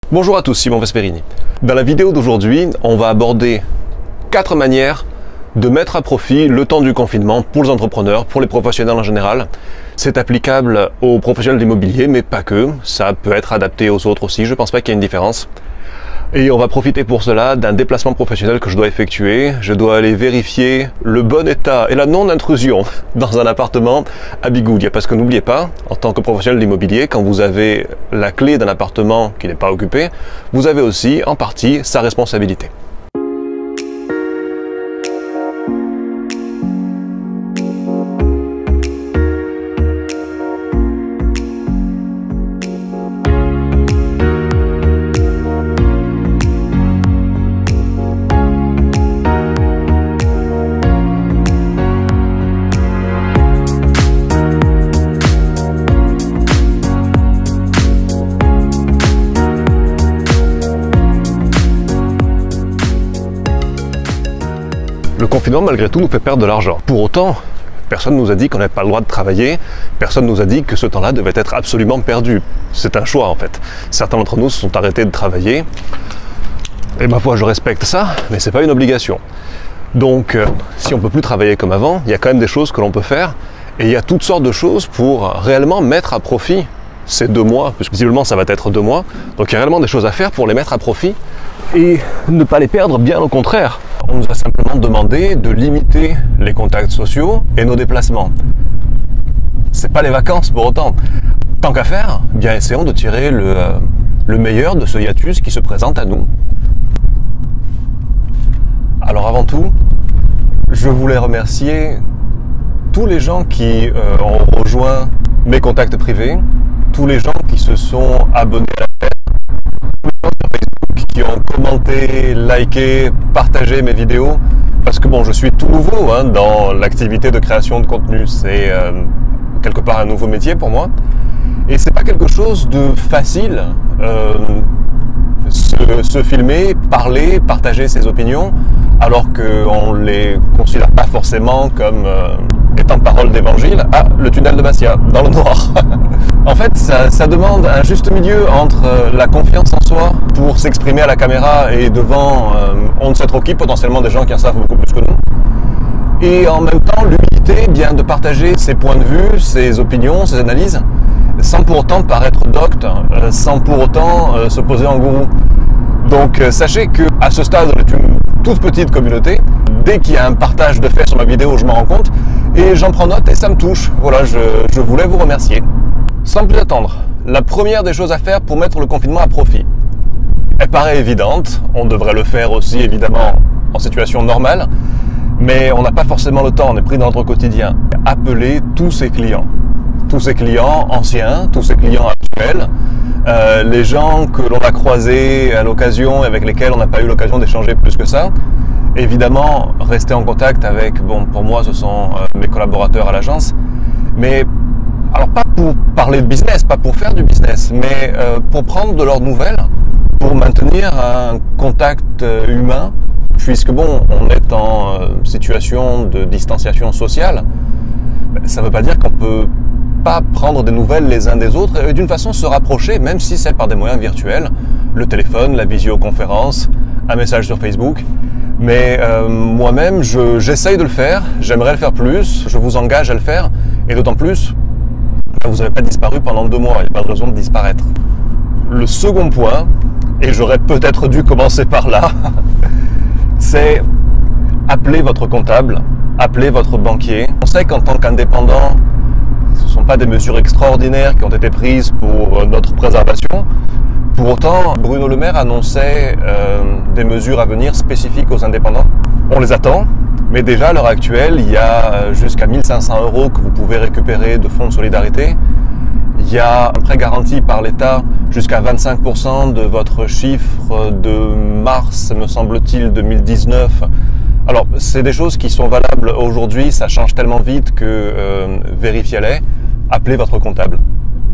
Bonjour à tous, Simon Vesperini. Dans la vidéo d'aujourd'hui, on va aborder 4 manières de mettre à profit le temps du confinement pour les entrepreneurs, pour les professionnels en général. C'est applicable aux professionnels de l'immobilier, mais pas que. Ça peut être adapté aux autres aussi, je ne pense pas qu'il y ait une différence. Et on va profiter pour cela d'un déplacement professionnel que je dois effectuer. Je dois aller vérifier le bon état et la non-intrusion dans un appartement à Bigoudia. Parce que n'oubliez pas, en tant que professionnel de l'immobilier, quand vous avez la clé d'un appartement qui n'est pas occupé, vous avez aussi en partie sa responsabilité. Le confinement, malgré tout, nous fait perdre de l'argent. Pour autant, personne ne nous a dit qu'on n'avait pas le droit de travailler, personne ne nous a dit que ce temps-là devait être absolument perdu. C'est un choix, en fait. Certains d'entre nous se sont arrêtés de travailler, et ma foi, je respecte ça, mais c'est pas une obligation. Donc, si on ne peut plus travailler comme avant, il y a quand même des choses que l'on peut faire, et il y a toutes sortes de choses pour réellement mettre à profit ces 2 mois, puisque visiblement ça va être 2 mois, donc il y a réellement des choses à faire pour les mettre à profit, et ne pas les perdre, bien au contraire. On nous a simplement demandé de limiter les contacts sociaux et nos déplacements. C'est pas les vacances pour autant. Tant qu'à faire, bien essayons de tirer le meilleur de ce hiatus qui se présente à nous. Alors avant tout, je voulais remercier tous les gens qui ont rejoint mes contacts privés, tous les gens qui se sont abonnés à la chaîne, tous les gens sur Facebook qui ont commenté, liké, partagé mes vidéos, parce que bon, je suis tout nouveau dans l'activité de création de contenu. C'est quelque part un nouveau métier pour moi, et c'est pas quelque chose de facile. Se filmer, parler, partager ses opinions, alors qu'on ne les considère pas forcément comme étant parole d'évangile. Ah, le tunnel de Bastia, dans le noir. En fait, ça demande un juste milieu entre la confiance en soi pour s'exprimer à la caméra et devant on ne sait trop qui, potentiellement des gens qui en savent beaucoup plus que nous. Et en même temps, l'humilité bien de partager ses points de vue, ses opinions, ses analyses, sans pour autant paraître docte, sans pour autant se poser en gourou. Donc sachez qu'à ce stade, on est une toute petite communauté. Dès qu'il y a un partage de faits sur ma vidéo, je m'en rends compte et j'en prends note et ça me touche. Voilà, je voulais vous remercier. Sans plus attendre, la première des choses à faire pour mettre le confinement à profit. Elle paraît évidente, on devrait le faire aussi évidemment en situation normale, mais on n'a pas forcément le temps, on est pris dans notre quotidien. Appeler tous ses clients anciens, tous ses clients actuels, les gens que l'on a croisés à l'occasion et avec lesquels on n'a pas eu l'occasion d'échanger plus que ça. Évidemment, rester en contact avec, bon, pour moi ce sont mes collaborateurs à l'agence, mais alors pas pour parler de business, pas pour faire du business, mais pour prendre de leurs nouvelles, pour maintenir un contact humain, puisque bon, on est en situation de distanciation sociale. Ça ne veut pas dire qu'on peut pas prendre des nouvelles les uns des autres et d'une façon se rapprocher, même si c'est par des moyens virtuels, le téléphone, la visioconférence, un message sur Facebook. Mais moi-même, j'essaye de le faire, j'aimerais le faire plus, je vous engage à le faire, et d'autant plus, vous n'avez pas disparu pendant 2 mois, il n'y a pas de raison de disparaître. Le second point, et j'aurais peut-être dû commencer par là, c'est appeler votre comptable, appeler votre banquier. On sait qu'en tant qu'indépendant, ce ne sont pas des mesures extraordinaires qui ont été prises pour notre préservation. Pour autant, Bruno Le Maire annonçait des mesures à venir spécifiques aux indépendants. On les attend, mais déjà à l'heure actuelle, il y a jusqu'à 1 500 € que vous pouvez récupérer de fonds de solidarité. Il y a un prêt garanti par l'État jusqu'à 25% de votre chiffre de mars, me semble-t-il, 2019. Alors, c'est des choses qui sont valables aujourd'hui, ça change tellement vite que vérifiez-les, appelez votre comptable.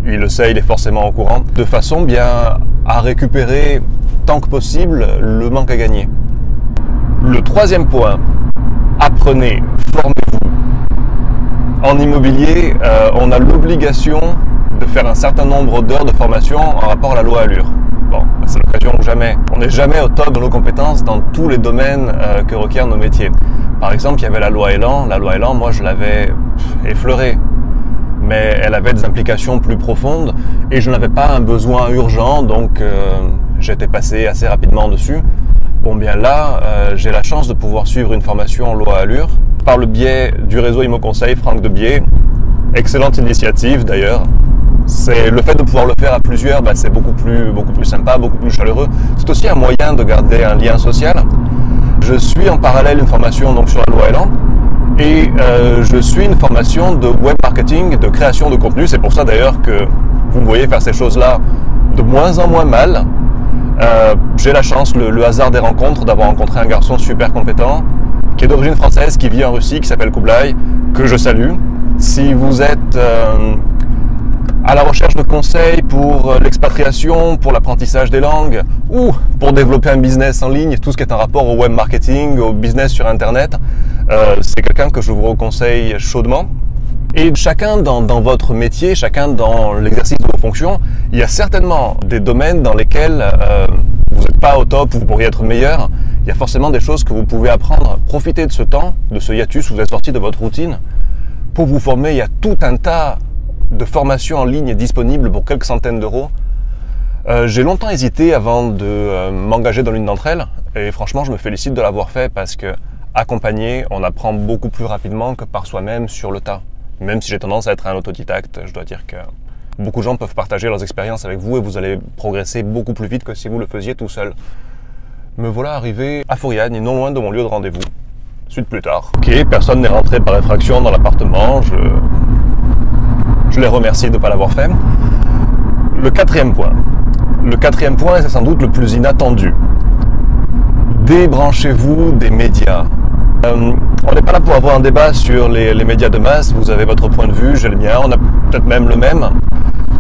Il le sait, il est forcément au courant, de façon bien à récupérer tant que possible le manque à gagner. Le troisième point, apprenez, formez-vous. En immobilier, on a l'obligation de faire un certain nombre d'heures de formation en rapport à la loi Allure. Bon, c'est le jamais. On n'est jamais au top de nos compétences dans tous les domaines que requièrent nos métiers. Par exemple, il y avait la loi Elan. La loi Elan, moi, je l'avais effleurée. Mais elle avait des implications plus profondes et je n'avais pas un besoin urgent, donc j'étais passé assez rapidement dessus. Bon, bien là, j'ai la chance de pouvoir suivre une formation en loi Allure par le biais du réseau Imo Conseil Franck Debier. Excellente initiative d'ailleurs. C'est le fait de pouvoir le faire à plusieurs, c'est beaucoup plus sympa, beaucoup plus chaleureux. C'est aussi un moyen de garder un lien social. Je suis en parallèle une formation donc sur la loi Elan et je suis une formation de web marketing, de création de contenu. C'est pour ça d'ailleurs que vous me voyez faire ces choses-là de moins en moins mal. J'ai la chance, le hasard des rencontres, d'avoir rencontré un garçon super compétent qui est d'origine française, qui vit en Russie, qui s'appelle Kublai, que je salue. Si vous êtes à la recherche de conseils pour l'expatriation, pour l'apprentissage des langues ou pour développer un business en ligne, tout ce qui est en rapport au web marketing, au business sur Internet, c'est quelqu'un que je vous conseille chaudement. Et chacun dans votre métier, chacun dans l'exercice de vos fonctions, il y a certainement des domaines dans lesquels vous n'êtes pas au top, vous pourriez être meilleur. Il y a forcément des choses que vous pouvez apprendre. Profitez de ce temps, de ce hiatus où vous êtes sorti de votre routine pour vous former. Il y a tout un tas de formations en ligne disponibles pour quelques centaines d'euros. J'ai longtemps hésité avant de m'engager dans l'une d'entre elles et franchement je me félicite de l'avoir fait parce que accompagné, on apprend beaucoup plus rapidement que par soi-même sur le tas. Même si j'ai tendance à être un autodidacte, je dois dire que beaucoup de gens peuvent partager leurs expériences avec vous et vous allez progresser beaucoup plus vite que si vous le faisiez tout seul. Me voilà arrivé à Fouriane, non loin de mon lieu de rendez-vous. Suite plus tard. Ok, personne n'est rentré par effraction dans l'appartement, je les remercie de ne pas l'avoir fait. Le quatrième point, c'est sans doute le plus inattendu. Débranchez-vous des médias. On n'est pas là pour avoir un débat sur les médias de masse, vous avez votre point de vue, j'ai le mien, on a peut-être même le même.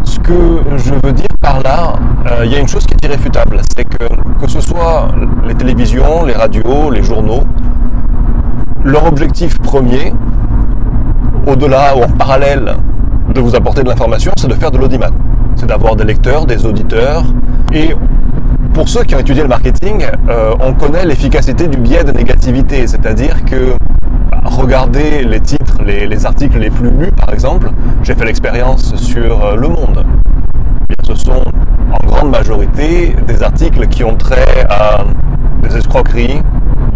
Ce que je veux dire par là, il y a une chose qui est irréfutable, c'est que ce soit les télévisions, les radios, les journaux, leur objectif premier, au-delà ou en parallèle de vous apporter de l'information, c'est de faire de l'audimat. C'est d'avoir des lecteurs, des auditeurs. Et pour ceux qui ont étudié le marketing, on connaît l'efficacité du biais de négativité. C'est-à-dire que regardez les titres, les articles les plus lus par exemple. J'ai fait l'expérience sur Le Monde. Ce sont en grande majorité des articles qui ont trait à des escroqueries,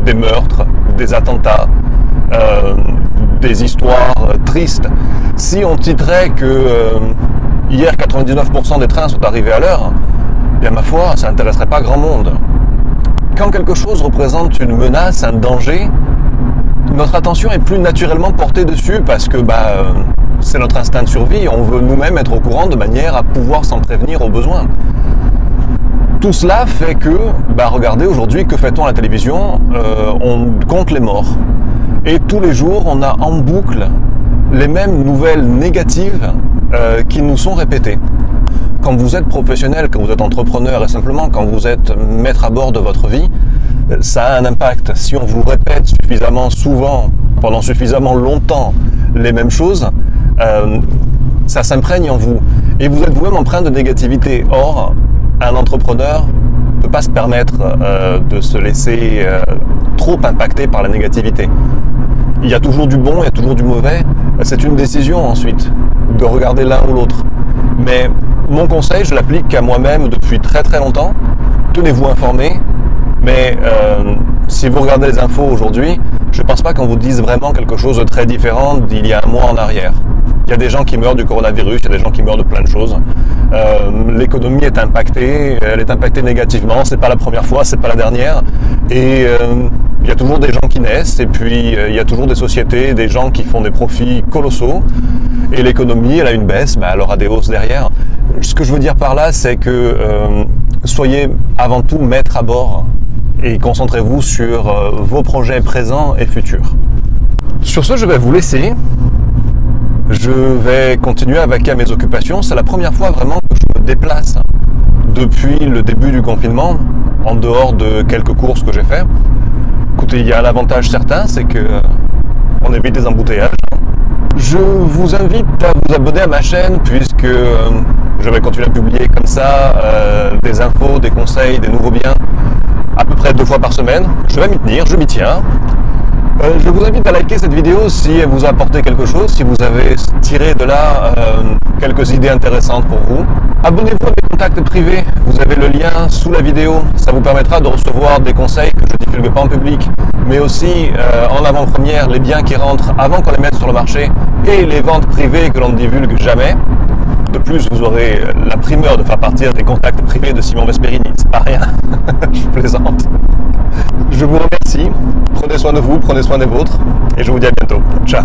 des meurtres, des attentats, des histoires tristes. Si on titrait que hier 99% des trains sont arrivés à l'heure, bien ma foi, ça n'intéresserait pas grand monde. Quand quelque chose représente une menace, un danger, notre attention est plus naturellement portée dessus parce que c'est notre instinct de survie, on veut nous-mêmes être au courant de manière à pouvoir s'en prévenir au besoin. Tout cela fait que, regardez aujourd'hui, que fait-on à la télévision? On compte les morts. Et tous les jours, on a en boucle les mêmes nouvelles négatives qui nous sont répétées. Quand vous êtes professionnel, quand vous êtes entrepreneur et simplement quand vous êtes maître à bord de votre vie, ça a un impact. Si on vous répète suffisamment souvent, pendant suffisamment longtemps, les mêmes choses, ça s'imprègne en vous. Et vous êtes vous-même empreint de négativité. Or, un entrepreneur ne peut pas se permettre de se laisser trop impacter par la négativité. Il y a toujours du bon, il y a toujours du mauvais. C'est une décision ensuite de regarder l'un ou l'autre. Mais mon conseil, je l'applique à moi-même depuis très très longtemps. Tenez-vous informé. Mais si vous regardez les infos aujourd'hui, je ne pense pas qu'on vous dise vraiment quelque chose de très différent d'il y a un mois en arrière. Il y a des gens qui meurent du coronavirus, il y a des gens qui meurent de plein de choses. L'économie est impactée, elle est impactée négativement, c'est pas la première fois, c'est pas la dernière. Et il y a toujours des gens qui naissent, et puis il y a toujours des sociétés, des gens qui font des profits colossaux. Et l'économie, elle a une baisse, elle aura des hausses derrière. Ce que je veux dire par là, c'est que soyez avant tout maître à bord et concentrez-vous sur vos projets présents et futurs. Sur ce, je vais vous laisser. Je vais continuer à vaquer à mes occupations. C'est la première fois vraiment que je me déplace depuis le début du confinement, en dehors de quelques courses que j'ai fait. Écoutez, il y a un avantage certain, c'est que on évite les embouteillages. Je vous invite à vous abonner à ma chaîne puisque Je vais continuer à publier comme ça des infos, des conseils, des nouveaux biens à peu près 2 fois par semaine. Je vais m'y tenir, je m'y tiens. Je vous invite à liker cette vidéo si elle vous a apporté quelque chose, si vous avez tiré de là quelques idées intéressantes pour vous. Abonnez-vous à mes contacts privés, vous avez le lien sous la vidéo, ça vous permettra de recevoir des conseils que je ne divulgue pas en public, mais aussi en avant-première les biens qui rentrent avant qu'on les mette sur le marché et les ventes privées que l'on ne divulgue jamais. De plus, vous aurez la primeur de faire partir des contacts privés de Simon Vesperini, c'est pas rien, je plaisante. Je vous remercie, prenez soin de vous, prenez soin des vôtres, et je vous dis à bientôt. Ciao.